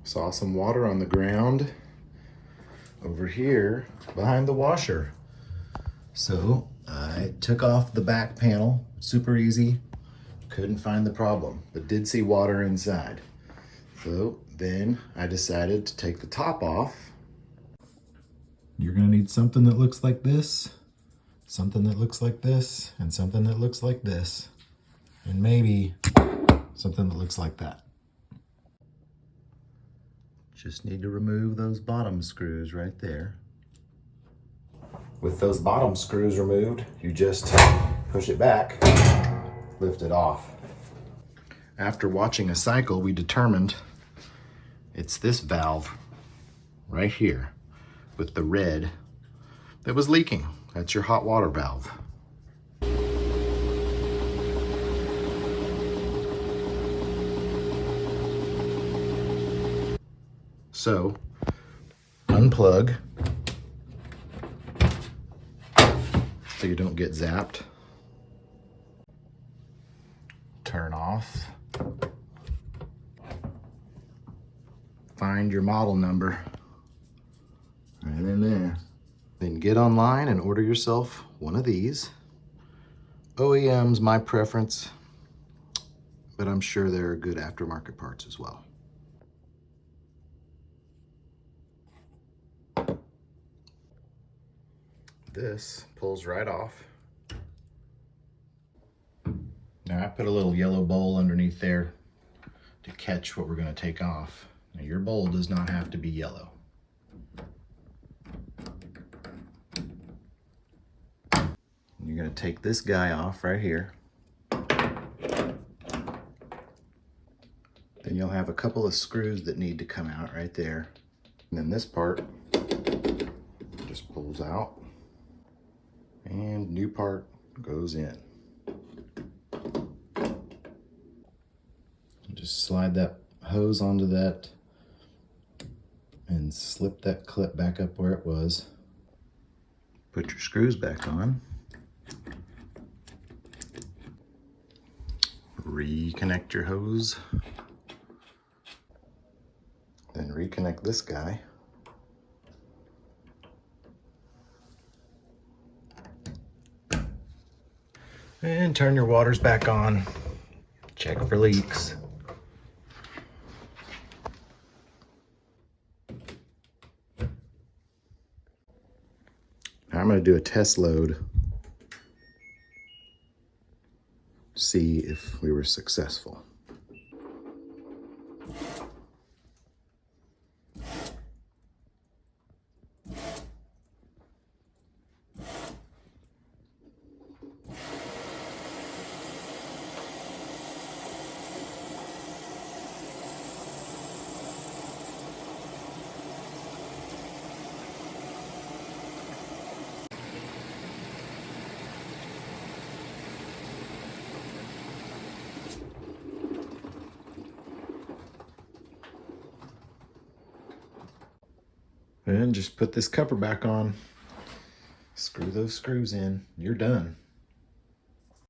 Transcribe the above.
Saw some water on the ground over here behind the washer. So I took off the back panel, super easy. Couldn't find the problem, but did see water inside. So then I decided to take the top off. You're gonna need something that looks like this, something that looks like this, and something that looks like this. And maybe something that looks like that. Just need to remove those bottom screws right there. With those bottom screws removed, you just push it back, lift it off. After watching a cycle, we determined it's this valve right here with the red that was leaking. That's your hot water valve. So, unplug so you don't get zapped. Turn off. Find your model number right in there. Then get online and order yourself one of these. OEM's my preference, but I'm sure there are good aftermarket parts as well. This pulls right off. Now I put a little yellow bowl underneath there to catch what we're going to take off. Now your bowl does not have to be yellow. You're going to take this guy off right here. Then you'll have a couple of screws that need to come out right there. And then this part just pulls out. And new part goes in. Just slide that hose onto that and slip that clip back up where it was. Put your screws back on. Reconnect your hose. Then reconnect this guy. And turn your waters back on. Check for leaks. Now I'm going to do a test load. See if we were successful. And just put this cover back on, screw those screws in, you're done.